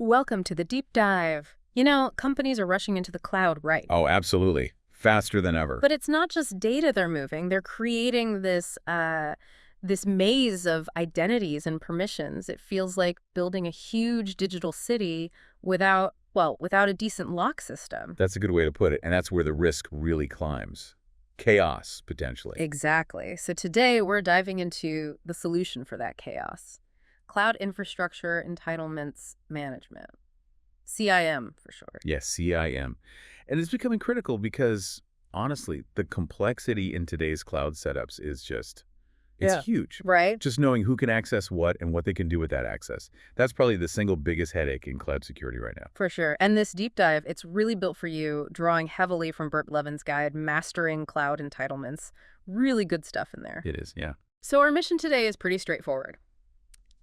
Welcome to the deep dive. You know, companies are rushing into the cloud, right? Oh, absolutely. Faster than ever. But it's not just data they're moving. They're creating this maze of identities and permissions. It feels like building a huge digital city without a decent lock system. That's a good way to put it. And that's where the risk really climbs. Chaos, potentially. Exactly. So today we're diving into the solution for that chaos. Cloud Infrastructure Entitlements Management. CIM for short. Yes, CIEM. And it's becoming critical because, honestly, the complexity in today's cloud setups is it's huge. Right? Just knowing who can access what and what they can do with that access. That's probably the single biggest headache in cloud security right now. For sure. And this deep dive, it's really built for you, drawing heavily from Bert Blevins' guide, Mastering Cloud Entitlements. Really good stuff in there. It is, yeah. So our mission today is pretty straightforward.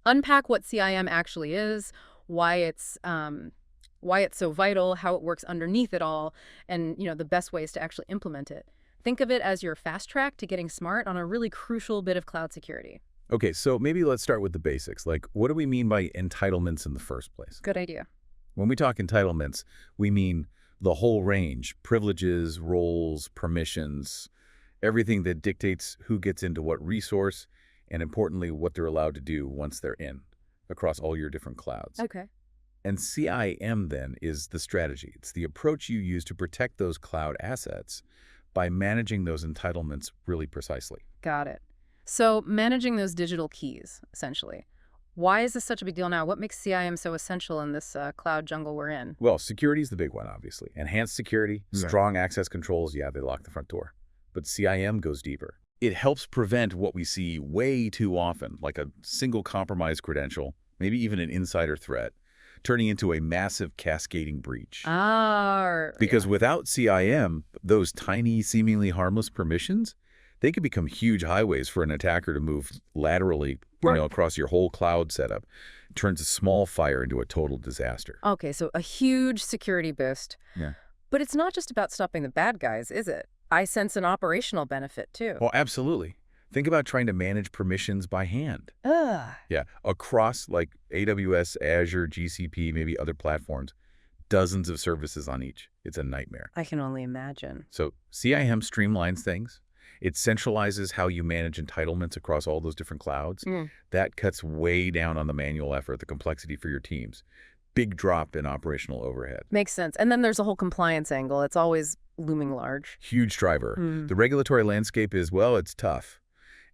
Unpack what CIM actually is, why it's so vital, how it works underneath it all, and the best ways to actually implement it. Think of it as your fast track to getting smart on a really crucial bit of cloud security. Okay, so maybe let's start with the basics. Like, what do we mean by entitlements in the first place? Good idea. When we talk entitlements, we mean the whole range: privileges, roles, permissions, everything that dictates who gets into what resource, and importantly, what they're allowed to do once they're in, across all your different clouds. Okay. And CIEM, then, is the strategy. It's the approach you use to protect those cloud assets by managing those entitlements really precisely. Got it. So managing those digital keys, essentially. Why is this such a big deal now? What makes CIM so essential in this cloud jungle we're in? Well, security is the big one, obviously. Enhanced security, strong access controls, yeah, they lock the front door. But CIM goes deeper. It helps prevent what we see way too often, like a single compromised credential, maybe even an insider threat, turning into a massive cascading breach. Because without CIM, those tiny, seemingly harmless permissions, they could become huge highways for an attacker to move laterally across your whole cloud setup. It turns a small fire into a total disaster. Okay, so a huge security boost. Yeah. But it's not just about stopping the bad guys, is it? I sense an operational benefit, too. Well, absolutely. Think about trying to manage permissions by hand. Ugh. Yeah, across like AWS, Azure, GCP, maybe other platforms, dozens of services on each. It's a nightmare. I can only imagine. So CIEM streamlines things. It centralizes how you manage entitlements across all those different clouds. That cuts way down on the manual effort, the complexity for your teams. Big drop in operational overhead. Makes sense. And then there's a whole compliance angle. It's always looming large. Huge driver. The regulatory landscape is, well, it's tough.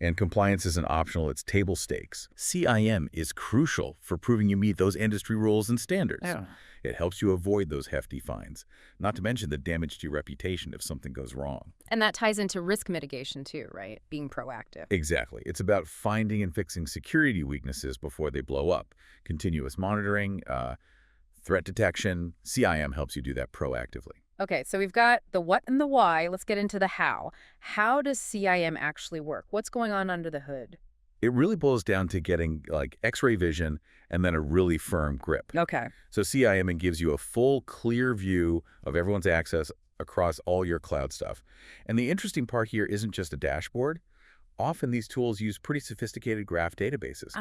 And compliance isn't optional, it's table stakes. CIEM is crucial for proving you meet those industry rules and standards. Yeah. It helps you avoid those hefty fines, not to mention the damage to your reputation if something goes wrong. And that ties into risk mitigation too, right? Being proactive. Exactly. It's about finding and fixing security weaknesses before they blow up. Continuous monitoring, threat detection. CIEM helps you do that proactively. Okay, so we've got the what and the why. Let's get into the how. How does CIM actually work? What's going on under the hood? It really boils down to getting like X-ray vision and then a really firm grip. Okay. So CIM gives you a full, clear view of everyone's access across all your cloud stuff. And the interesting part here isn't just a dashboard. Often these tools use pretty sophisticated graph databases.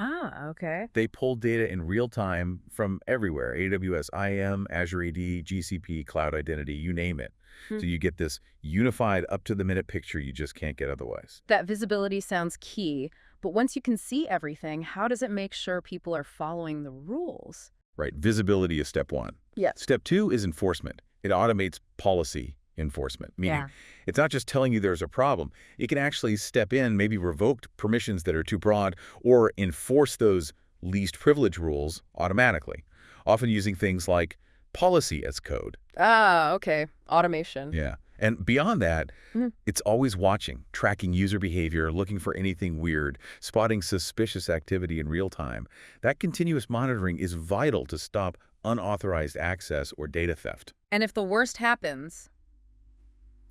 Okay. They pull data in real time from everywhere: AWS IAM, Azure AD, GCP, Cloud Identity, you name it. So you get this unified, up-to-the-minute picture you just can't get otherwise. That visibility sounds key, but once you can see everything, how does it make sure people are following the rules? Right, visibility is step one. Yes. Step two is enforcement. It automates policy enforcement, meaning it's not just telling you there's a problem. It can actually step in, maybe revoke permissions that are too broad, or enforce those least privilege rules automatically, often using things like policy as code. Okay. Automation. Yeah. And beyond that, it's always watching, tracking user behavior, looking for anything weird, spotting suspicious activity in real time. That continuous monitoring is vital to stop unauthorized access or data theft. And if the worst happens,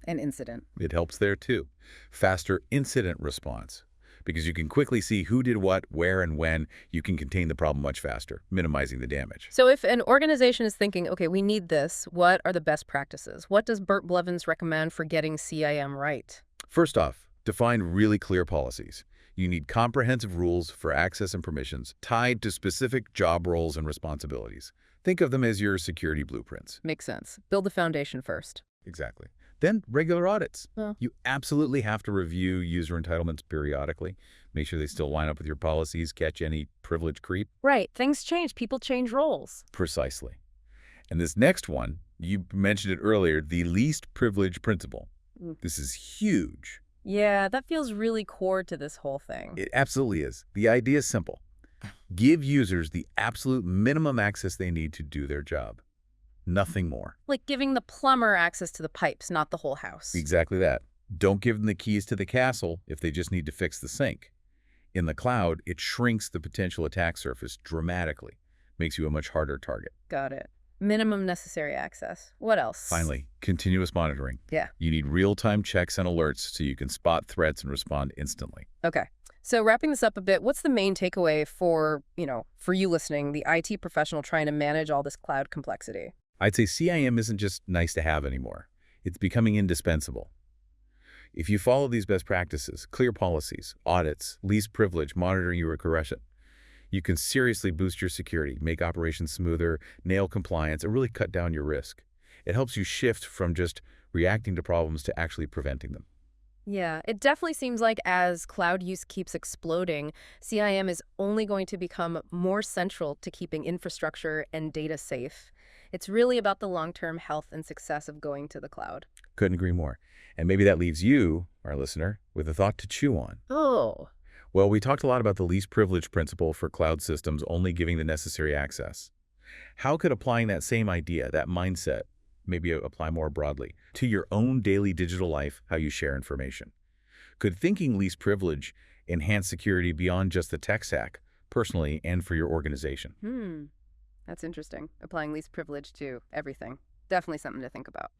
an incident. It helps there too. Faster incident response. Because you can quickly see who did what, where, and when. You can contain the problem much faster, minimizing the damage. So if an organization is thinking, okay, we need this, what are the best practices? What does Bert Blevins recommend for getting CIM right? First off, define really clear policies. You need comprehensive rules for access and permissions tied to specific job roles and responsibilities. Think of them as your security blueprints. Makes sense. Build the foundation first. Exactly. Then regular audits. Well, You absolutely have to review user entitlements periodically. Make sure they still line up with your policies, catch any privilege creep. right. Things change. People change roles. Precisely. And this next one, you mentioned it earlier, the least privilege principle. Mm. This is huge. Yeah, that feels really core to this whole thing. It absolutely is. The idea is simple. Give users the absolute minimum access they need to do their job. Nothing more. Like giving the plumber access to the pipes, not the whole house. Exactly that. Don't give them the keys to the castle if they just need to fix the sink. In the cloud, it shrinks the potential attack surface dramatically. Makes you a much harder target. Got it. Minimum necessary access. What else? Finally, continuous monitoring. Yeah. You need real-time checks and alerts so you can spot threats and respond instantly. Okay. So wrapping this up a bit, what's the main takeaway for, for you listening, the IT professional trying to manage all this cloud complexity? I'd say CIEM isn't just nice to have anymore. It's becoming indispensable. If you follow these best practices, clear policies, audits, least privilege, monitoring your regression, you can seriously boost your security, make operations smoother, nail compliance, and really cut down your risk. It helps you shift from just reacting to problems to actually preventing them. Yeah, it definitely seems like as cloud use keeps exploding, CIM is only going to become more central to keeping infrastructure and data safe. It's really about the long-term health and success of going to the cloud. Couldn't agree more. And maybe that leaves you, our listener, with a thought to chew on. Oh. Well, we talked a lot about the least privilege principle for cloud systems only giving the necessary access. How could applying that same idea, that mindset, maybe apply more broadly to your own daily digital life, how you share information? Could thinking least privilege enhance security beyond just the tech stack, personally and for your organization? That's interesting. Applying least privilege to everything. Definitely something to think about.